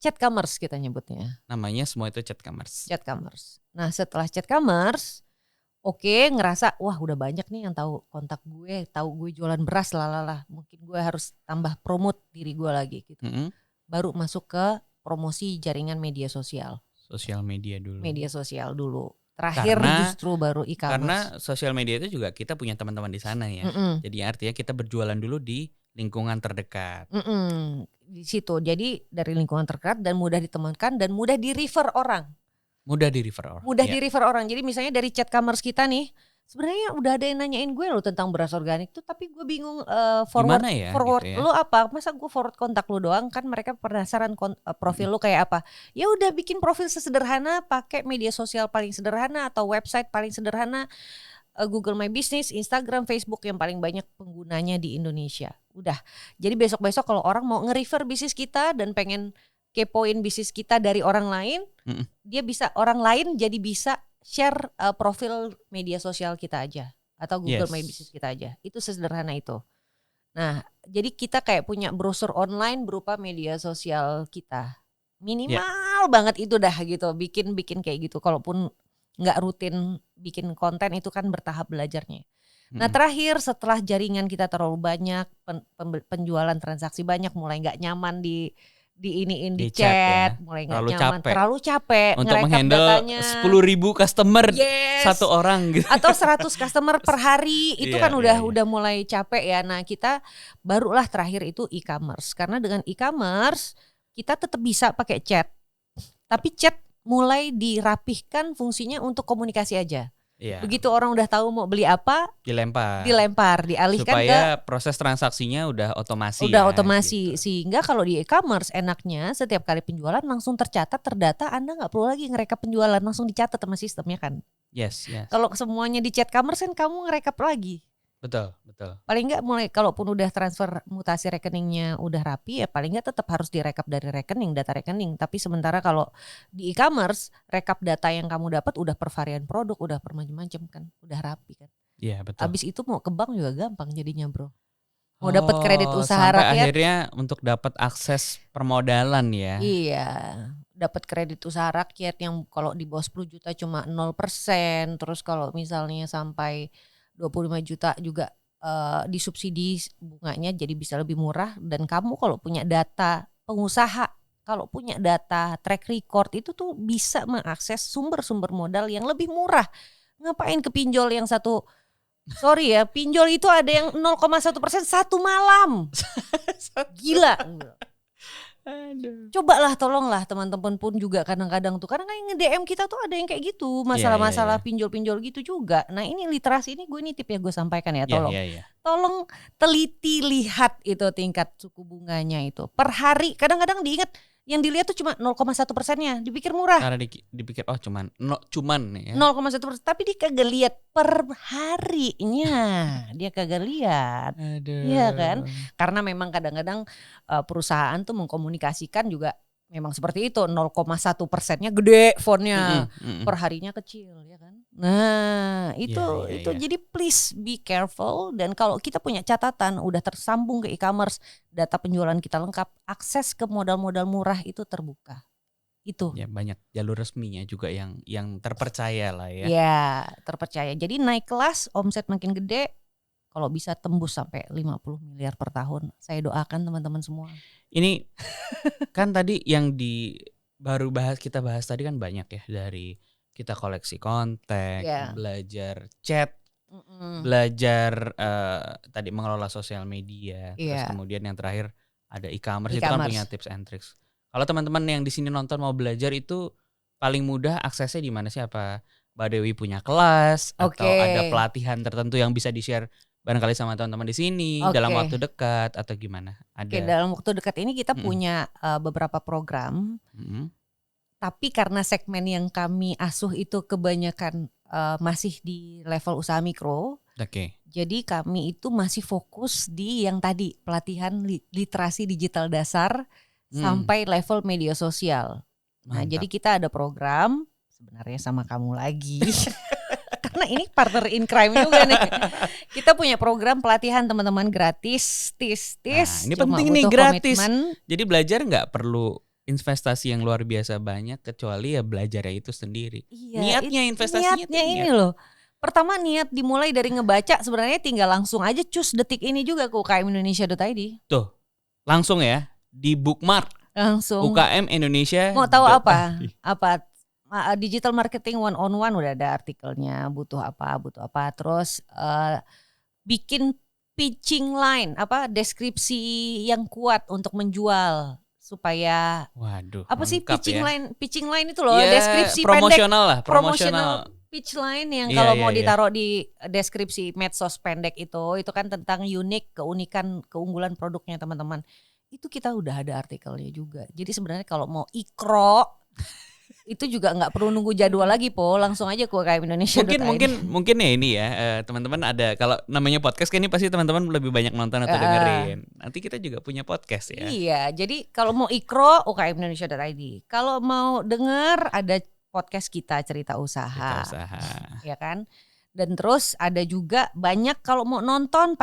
chat commerce kita nyebutnya. Namanya semua itu chat commerce. Chat commerce. Nah setelah chat commerce, ngerasa wah udah banyak nih yang tahu kontak gue, tahu gue jualan beras lah. Mungkin gue harus tambah promote diri gue lagi gitu. Baru masuk ke promosi jaringan media sosial. Sosial media dulu. Media sosial dulu. Terakhir justru baru e-commerce. Karena sosial media itu juga kita punya teman-teman di sana ya. Jadi artinya kita berjualan dulu di lingkungan terdekat. Di situ. Jadi dari lingkungan terdekat dan mudah ditemukan dan mudah di-refer orang. Mudah di-refer orang. Jadi misalnya dari chat commerce kita nih, sebenarnya udah ada yang nanyain gue loh tentang beras organik tuh, tapi gue bingung forward gitu ya? Lu apa? Masa gue forward kontak lu doang, kan mereka penasaran profil lu kayak apa. Ya udah bikin profil sesederhana, pakai media sosial paling sederhana atau website paling sederhana, Google My Business, Instagram, Facebook yang paling banyak penggunanya di Indonesia. Udah. Jadi besok-besok kalau orang mau nge-refer bisnis kita dan pengen kepoin bisnis kita dari orang lain, dia bisa, orang lain jadi bisa share profil media sosial kita aja atau Google My Business kita aja. Itu sesederhana itu. Nah, jadi kita kayak punya brosur online berupa media sosial kita. Minimal banget itu dah gitu, bikin kayak gitu. Kalaupun nggak rutin bikin konten itu kan bertahap belajarnya. Nah terakhir setelah jaringan kita terlalu banyak, penjualan transaksi banyak, mulai nggak nyaman di chat, mulai nggak nyaman, terlalu capek untuk menghandle 10.000 customer satu orang gitu. Atau 100 customer per hari itu kan udah mulai capek ya. Nah kita barulah terakhir itu e-commerce, karena dengan e-commerce kita tetap bisa pakai chat, tapi chat mulai dirapihkan fungsinya untuk komunikasi aja. Iya. Begitu orang udah tahu mau beli apa, dilempar, dialihkan supaya proses transaksinya udah otomasi. Otomasi. Gitu. Sehingga kalau di e-commerce enaknya setiap kali penjualan langsung tercatat, terdata, Anda nggak perlu lagi ngerekap penjualan, langsung dicatat sama sistemnya kan. Yes. Kalau semuanya di chat commerce kan kamu ngerekap lagi. Betul. Paling nggak mulai kalaupun udah transfer mutasi rekeningnya udah rapi ya paling nggak tetap harus direkap dari rekening, data rekening. Tapi sementara kalau di e-commerce rekap data yang kamu dapat udah per varian produk, udah per macam-macam kan, udah rapi kan. Iya betul. Abis itu mau ke bank juga gampang jadinya bro. Mau dapat kredit usaha sampai rakyat. Akhirnya untuk dapat akses permodalan ya. Iya, dapat kredit usaha rakyat yang kalau di bawah 10 juta cuma 0%, terus kalau misalnya sampai 25 juta juga disubsidi bunganya jadi bisa lebih murah. Dan kamu kalau punya data pengusaha, kalau punya data track record itu tuh bisa mengakses sumber-sumber modal yang lebih murah. Ngapain ke pinjol yang satu, sorry ya, pinjol itu ada yang 0,1% satu malam. Gila. Aduh. Cobalah tolonglah teman-teman pun juga kadang-kadang tuh. Karena kan nge-DM kita tuh ada yang kayak gitu. Masalah-masalah pinjol-pinjol gitu juga. Nah ini literasi ini tip ya gue sampaikan ya. Tolong teliti lihat itu tingkat suku bunganya itu. Per hari kadang-kadang diingat yang dilihat tuh cuma 0,1%-nya. Dipikir murah. Karena dipikir cuman ya. 0,1%. Tapi dia kagak lihat per harinya. Dia kagak lihat. Aduh. Iya kan? Karena memang kadang-kadang perusahaan tuh mengkomunikasikan juga memang seperti itu. 0,1%-nya gede fontnya. Per harinya kecil ya kan. Nah itu jadi please be careful. Dan kalau kita punya catatan udah tersambung ke e-commerce, data penjualan kita lengkap, akses ke modal-modal murah itu terbuka. Itu ya, banyak jalur resminya juga yang terpercaya lah ya. Ya terpercaya. Jadi naik kelas, omset makin gede, kalau bisa tembus sampai 50 miliar per tahun. Saya doakan teman-teman semua. Ini kan tadi yang kita bahas tadi kan banyak ya, dari kita koleksi konten, belajar chat, belajar tadi mengelola sosial media, terus kemudian yang terakhir ada e-commerce. Itu kan punya tips and tricks. Kalau teman-teman yang di sini nonton mau belajar itu paling mudah aksesnya di mana sih? Apa Mbak Dewi punya kelas atau ada pelatihan tertentu yang bisa di-share barangkali sama teman-teman di sini dalam waktu dekat atau gimana? Dalam waktu dekat ini kita punya beberapa program. Tapi karena segmen yang kami asuh itu kebanyakan masih di level usaha mikro. Jadi kami itu masih fokus di yang tadi pelatihan literasi digital dasar sampai level media sosial. Nah, jadi kita ada program sebenarnya sama kamu lagi. Karena ini partner in crime juga nih. Kita punya program pelatihan teman-teman gratis, Nah, ini penting nih, gratis. Komitmen. Jadi belajar nggak perlu investasi yang luar biasa banyak, kecuali ya belajarnya itu sendiri. Niatnya investasinya ini loh. Pertama niat dimulai dari ngebaca, sebenarnya tinggal langsung aja cus detik ini juga ke ukmindonesia.id. Tuh, langsung ya di bookmark. Langsung. UKM Indonesia. Mau tahu apa? Digital marketing 101 udah ada artikelnya. Butuh apa. Terus bikin pitching line, deskripsi yang kuat untuk menjual. Supaya pitching line itu loh, deskripsi promosional pendek, lah, promosional pitch line yang kalau mau ditaruh di deskripsi medsos pendek itu kan tentang keunikan, keunggulan produknya teman-teman. Itu kita udah ada artikelnya juga. Jadi sebenarnya kalau mau ikro itu juga nggak perlu nunggu jadwal lagi langsung aja ke ukmindonesia.id. Mungkin ya ini ya teman-teman, ada kalau namanya podcast kan ini pasti teman-teman lebih banyak nonton atau dengerin. Nanti kita juga punya podcast ya. Iya, jadi kalau mau ikro ukmindonesia.id. Kalau mau denger ada podcast kita cerita usaha. Ya kan? Dan terus ada juga banyak kalau mau nonton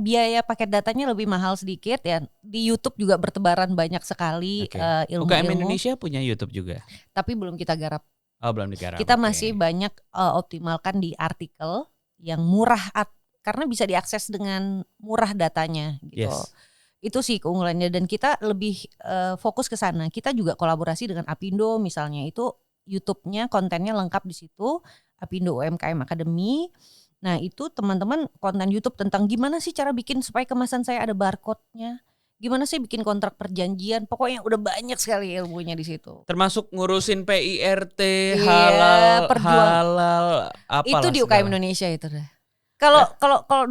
biaya paket datanya lebih mahal sedikit ya. Di YouTube juga bertebaran banyak sekali ilmu-ilmu. UKM Indonesia punya YouTube juga. Tapi belum kita garap. Oh, belum digarap. Kita masih banyak optimalkan di artikel yang murah karena bisa diakses dengan murah datanya gitu. Yes. Itu sih keunggulannya, dan kita lebih fokus ke sana. Kita juga kolaborasi dengan Apindo misalnya, itu YouTube-nya kontennya lengkap di situ. Apindo UMKM Academy. Nah itu teman-teman konten YouTube tentang gimana sih cara bikin supaya kemasan saya ada barcode-nya. Gimana sih bikin kontrak perjanjian. Pokoknya udah banyak sekali ilmunya di situ. Termasuk ngurusin PIRT, halal, halal apalah itu di UKM segala. Indonesia itu dah. Kalau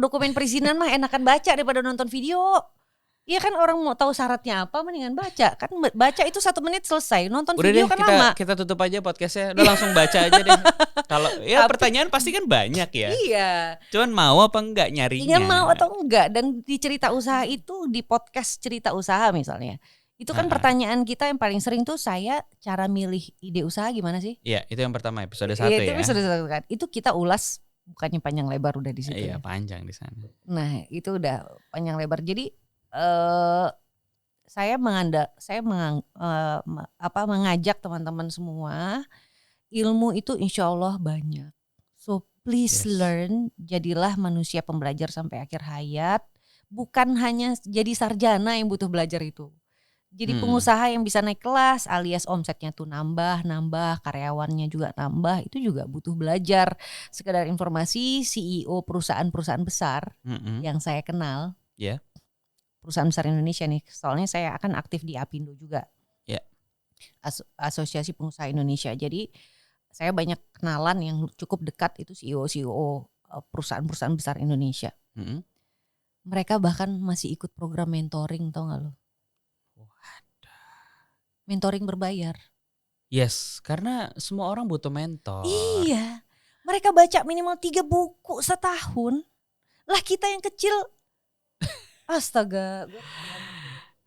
dokumen perizinan mah enakan baca daripada nonton video. Iya kan orang mau tahu syaratnya apa mendingan baca. Kan baca itu 1 menit selesai. Nonton Udah video deh, kan kita lama. kita tutup aja podcastnya. Udah langsung baca aja deh. Kalau ya pertanyaan pasti kan banyak ya. Iya. Cuman mau apa enggak nyarinya? Tinggal mau atau enggak. Dan di cerita usaha itu, di podcast cerita usaha misalnya, itu kan pertanyaan kita yang paling sering tuh, saya cara milih ide usaha gimana sih? Iya, itu yang pertama episode 1 Itu ya. episode 1 kan. Itu kita ulas bukannya panjang lebar udah di situ. Iya, Ya. panjang di sana. Nah, itu udah panjang lebar. Jadi saya mengajak teman-teman semua, ilmu itu insya Allah banyak. So please Yes. learn, jadilah manusia pembelajar sampai akhir hayat. Bukan hanya jadi sarjana yang butuh belajar itu. Jadi pengusaha yang bisa naik kelas alias omsetnya tuh nambah, karyawannya juga nambah, itu juga butuh belajar. Sekedar informasi, CEO perusahaan-perusahaan besar yang saya kenal, Ya. perusahaan besar Indonesia nih, soalnya saya akan aktif di Apindo juga, Ya. Asosiasi Pengusaha Indonesia. Jadi saya banyak kenalan yang cukup dekat, itu CEO perusahaan-perusahaan besar Indonesia. Mereka bahkan masih ikut program mentoring, tau gak lo? Mentoring berbayar. Yes, karena semua orang butuh mentor. Iya, mereka baca minimal 3 buku setahun. Lah kita yang kecil, astaga.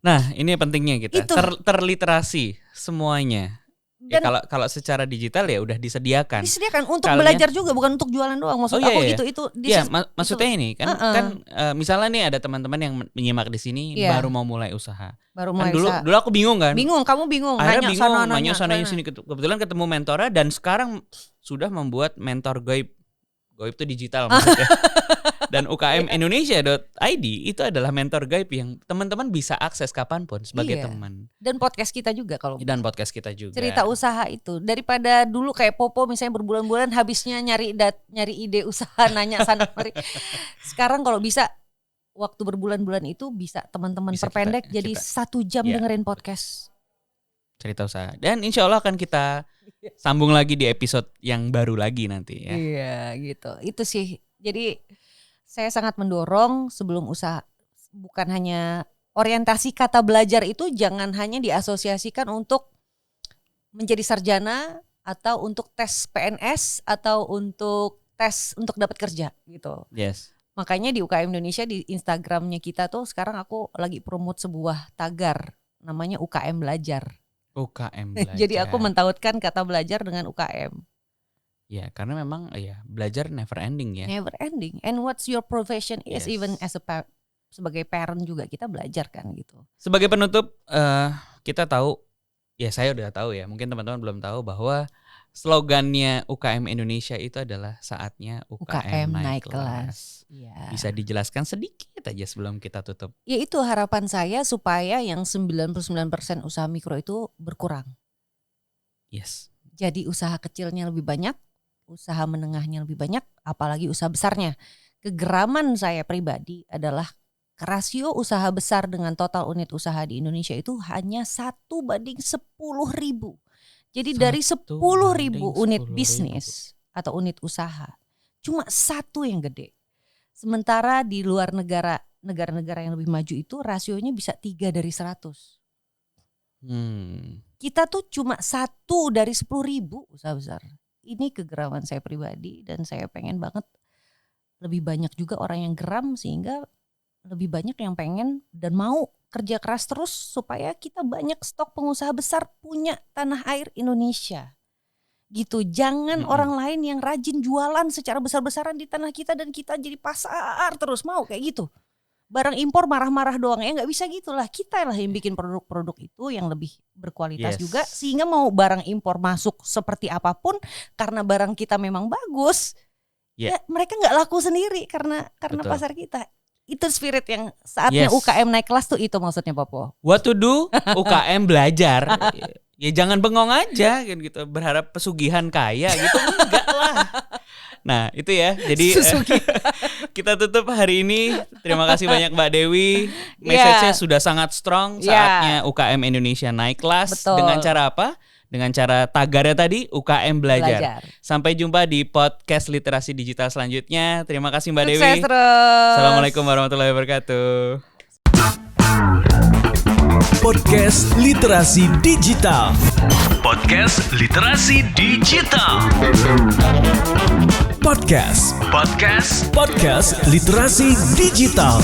Nah, ini pentingnya kita Itu. terliterasi semuanya. Ya, Dan kalau secara digital ya udah disediakan. disediakan untuk Kalian- belajar juga, bukan untuk jualan doang. Maksud Oh, iya, aku iya. itu Iya, maksudnya ini kan Uh-uh. kan misalnya nih ada teman-teman yang menyimak di sini Iya. baru mau mulai usaha. baru Kan mulai dulu usaha. dulu aku bingung kan. Bingung, kamu bingung. Akhirnya bingung, nanya sana sini. Kebetulan ketemu mentornya dan sekarang sudah membuat mentor gaib. Gaib itu digital maksudnya. Dan ukmindonesia.id itu adalah mentor gaib yang teman-teman bisa akses kapanpun sebagai Iya. teman. Dan podcast kita juga kalau Dan podcast kita juga. cerita usaha itu, daripada dulu kayak Popo misalnya berbulan-bulan habisnya nyari ide usaha, nanya sana mari. Sekarang kalau bisa waktu berbulan-bulan itu bisa teman-teman Bisa perpendek kita- jadi kita- 1 jam Iya. dengerin podcast. Cerita usaha. Dan insya Allah akan kita sambung lagi di episode yang baru lagi nanti ya. Iya gitu. Itu sih. Jadi saya sangat mendorong sebelum usaha, bukan hanya orientasi kata belajar itu jangan hanya diasosiasikan untuk menjadi sarjana atau untuk tes PNS atau untuk tes untuk dapat kerja gitu. Yes. Makanya di UKM Indonesia di Instagramnya kita tuh sekarang aku lagi promote sebuah tagar namanya UKM Belajar. UKM belajar. Jadi aku mentautkan kata belajar dengan UKM. Ya, karena memang ya belajar never ending ya. Never ending. And what's your profession is Yes. even as a sebagai parent juga kita belajar kan gitu. Sebagai penutup kita tahu, ya saya udah tahu ya, mungkin teman-teman belum tahu bahwa slogannya UKM Indonesia itu adalah saatnya UKM naik kelas. Iya. Bisa dijelaskan sedikit aja sebelum kita tutup. Ya itu harapan saya supaya yang 99% usaha mikro itu berkurang. Yes. Jadi usaha kecilnya lebih banyak, usaha menengahnya lebih banyak, apalagi usaha besarnya. Kegeraman saya pribadi adalah rasio usaha besar dengan total unit usaha di Indonesia itu hanya 1/10.000. Jadi dari 10.000 unit 10.000. bisnis atau unit usaha, cuma 1 yang gede. Sementara di luar negara-negara yang lebih maju itu rasionya bisa 3/100. Kita tuh cuma 1 dari 10.000 usaha besar. Ini kegeraman saya pribadi dan saya pengen banget lebih banyak juga orang yang geram sehingga lebih banyak yang pengen dan mau kerja keras terus supaya kita banyak stok pengusaha besar punya tanah air Indonesia. Gitu, jangan orang lain yang rajin jualan secara besar-besaran di tanah kita dan kita jadi pasar terus, mau kayak gitu. Barang impor marah-marah doang, ya nggak bisa gitulah. Kita lah yang bikin produk-produk itu yang lebih berkualitas juga sehingga mau barang impor masuk seperti apapun karena barang kita memang bagus. Ya mereka nggak laku sendiri karena Betul. pasar kita. Itu spirit yang saatnya UKM naik kelas tuh, itu maksudnya Popo. What to do? UKM belajar. Ya jangan bengong aja kan gitu, berharap pesugihan kaya gitu, enggak lah. Nah itu ya, jadi kita tutup hari ini. Terima kasih banyak Mbak Dewi. Message-nya sudah sangat strong. Saatnya UKM Indonesia naik kelas. Betul. Dengan cara apa? dengan cara tagarnya tadi UKM Belajar. Sampai jumpa di podcast literasi digital selanjutnya. Terima kasih Mbak Dewi. Sukses terus. Assalamualaikum warahmatullahi wabarakatuh. Podcast Literasi Digital. Podcast Literasi Digital. Podcast Literasi Digital.